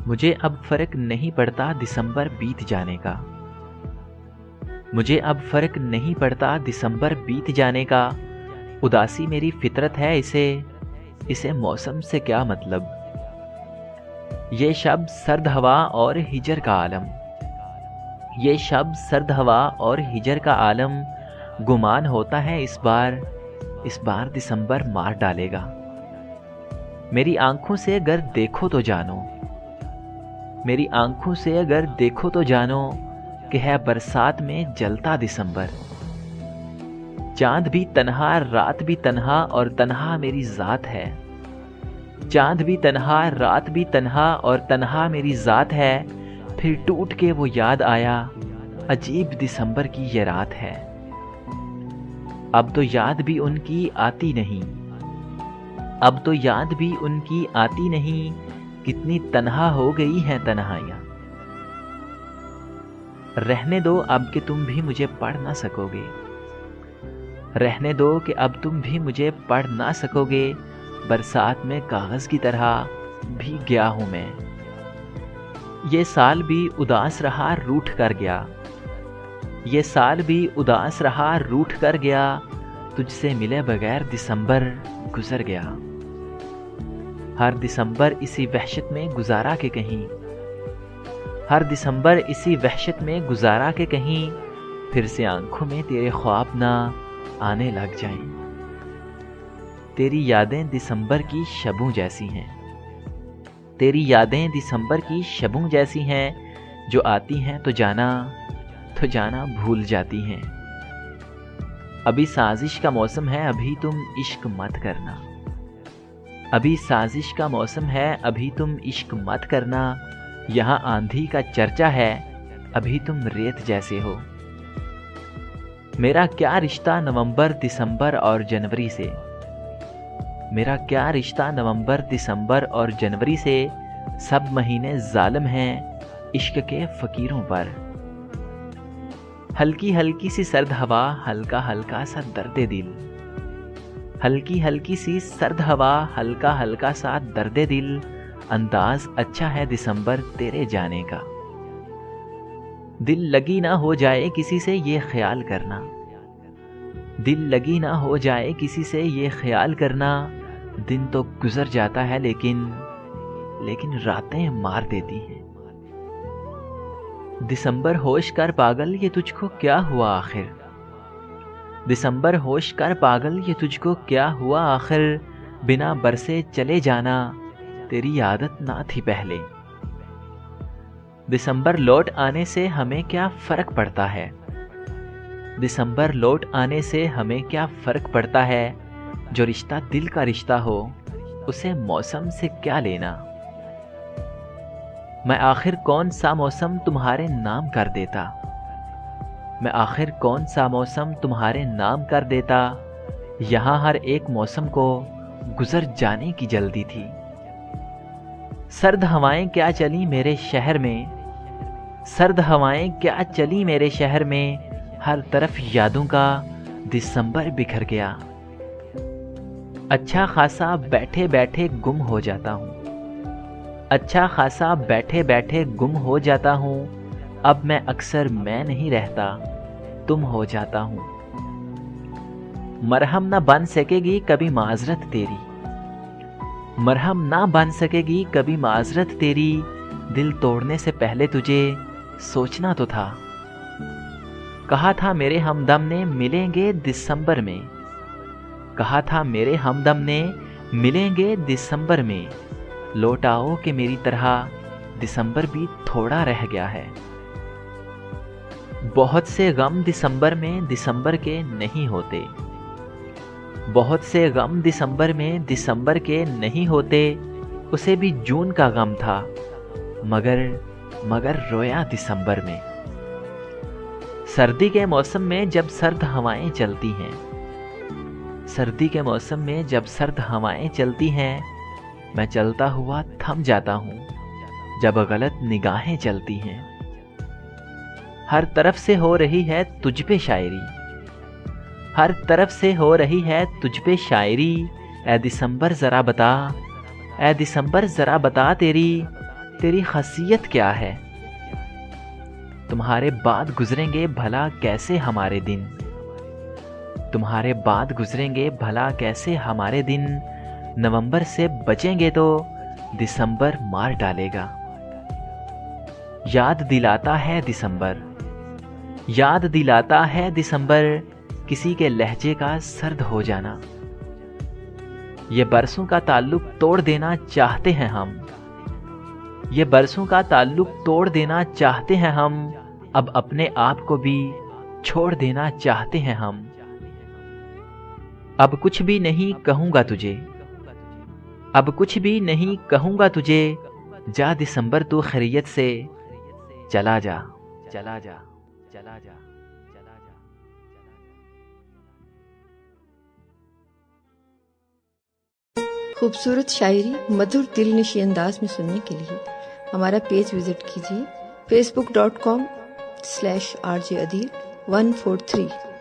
मुझे अब फर्क नहीं पड़ता दिसंबर बीत जाने का। मुझे अब फर्क नहीं पड़ता दिसंबर बीत जाने का। उदासी मेरी फितरत है, इसे मौसम से क्या मतलब। ये शब्द सर्द हवा और हिजर का आलम, ये शब्द सर्द हवा और हिजर का आलम। गुमान होता है इस बार दिसंबर मार डालेगा। मेरी आंखों से अगर देखो तो जानो, मेरी आंखों से अगर देखो तो जानो कि है बरसात में जलता दिसंबर। चांद भी तन्हा, रात भी तन्हा और तन्हा मेरी ज़ात है। चांद भी तन्हा, रात भी तन्हा और तन्हा मेरी ज़ात है। फिर टूट के वो याद आया, अजीब दिसंबर की ये रात है। अब तो याद भी उनकी आती नहीं, अब तो याद भी उनकी आती नहीं। कितनी तन्हा हो गई हैं तन्हाइयाँ। रहने दो अब कि तुम भी मुझे पढ़ ना सकोगे, रहने दो कि अब तुम भी मुझे पढ़ ना सकोगे। बरसात में कागज़ की तरह भीग गया हूँ मैं। ये साल भी उदास रहा, रूठ कर गया। ये साल भी उदास रहा, रूठ कर गया। तुझसे मिले बगैर दिसंबर गुजर गया। हर दिसंबर इसी वहशत में गुजारा के कहीं, हर दिसंबर इसी वहशत में गुजारा के कहीं। फिर से आंखों में तेरे ख्वाब ना आने लग जाएं। तेरी यादें दिसंबर की शबों जैसी हैं, तेरी यादें दिसंबर की शबों जैसी हैं। जो आती हैं तो जाना भूल जाती हैं। अभी साजिश का मौसम है, अभी तुम इश्क मत करना। अभी साजिश का मौसम है, अभी तुम इश्क मत करना। यहाँ आंधी का चर्चा है, अभी तुम रेत जैसे हो। मेरा क्या रिश्ता नवंबर, दिसंबर और जनवरी से। मेरा क्या रिश्ता नवंबर, दिसंबर और जनवरी से। सब महीने जालिम हैं इश्क के फकीरों पर। हल्की हल्की सी सर्द हवा, हल्का हल्का सा दर्दे दिल। हल्की हल्की सी सर्द हवा, हल्का हल्का सा दर्दे दिल। अंदाज अच्छा है दिसंबर तेरे जाने का। दिल लगी ना हो जाए किसी से ये ख्याल करना, दिल लगी ना हो जाए किसी से ये ख्याल करना। दिन तो गुजर जाता है लेकिन रातें मार देती हैं। दिसंबर होश कर पागल, ये तुझको क्या हुआ आखिर। दिसंबर होश कर पागल, ये तुझको क्या हुआ आखिर। बिना बरसे चले जाना तेरी आदत ना थी पहले। दिसंबर लौट आने से हमें क्या फर्क पड़ता है। दिसंबर लौट आने से हमें क्या फर्क पड़ता है। जो रिश्ता दिल का रिश्ता हो उसे मौसम से क्या लेना। मैं आखिर कौन सा मौसम तुम्हारे नाम कर देता। मैं आखिर कौन सा मौसम तुम्हारे नाम कर देता। यहाँ हर एक मौसम को गुजर जाने की जल्दी थी। सर्द हवाएं क्या चली मेरे शहर में, सर्द हवाएं क्या चली मेरे शहर में। हर तरफ यादों का दिसंबर बिखर गया। अच्छा खासा बैठे बैठे गुम हो जाता हूँ, अच्छा खासा बैठे बैठे गुम हो जाता हूँ। अब मैं अक्सर मैं नहीं रहता, तुम हो जाता हूँ। मरहम ना बन सकेगी कभी माजरत तेरी, मरहम ना बन सकेगी कभी माजरत तेरी। दिल तोड़ने से पहले तुझे सोचना तो था। कहा था मेरे हमदम ने मिलेंगे दिसंबर में, कहा था मेरे हमदम ने मिलेंगे दिसंबर में। लौट आओ कि मेरी तरह दिसंबर भी थोड़ा रह गया है। बहुत से गम दिसंबर में दिसंबर के नहीं होते, बहुत से गम दिसंबर में दिसंबर के नहीं होते। उसे भी जून का गम था मगर रोया दिसंबर में। सर्दी के मौसम में जब सर्द हवाएं चलती हैं, सर्दी के मौसम में जब सर्द हवाएं चलती हैं। मैं चलता हुआ थम जाता हूँ जब गलत निगाहें चलती हैं। हर तरफ से हो रही है तुझ पे शायरी, हर तरफ से हो रही है तुझ पे शायरी। ए दिसंबर जरा बता, ए दिसंबर जरा बता तेरी तेरी खासियत क्या है। तुम्हारे बाद गुजरेंगे भला कैसे हमारे दिन, तुम्हारे बाद गुजरेंगे भला कैसे हमारे दिन। नवंबर से बचेंगे तो दिसंबर मार डालेगा। याद दिलाता है दिसंबर, याद दिलाता है दिसंबर, किसी के लहजे का सर्द हो जाना। ये बरसों का ताल्लुक तोड़ देना चाहते हैं हम, ये बरसों का ताल्लुक तोड़ देना चाहते हैं हम। अब अपने आप को भी छोड़ देना चाहते हैं हम। अब कुछ भी नहीं कहूंगा तुझे, अब कुछ भी नहीं कहूंगा तुझे। जा दिसंबर तू खैरियत से चला जा, चला जा, चला जा, चला जा। खूबसूरत शायरी मधुर दिलनशी अंदाज में सुनने के लिए हमारा पेज विजिट कीजिए facebook.com/rjadil143।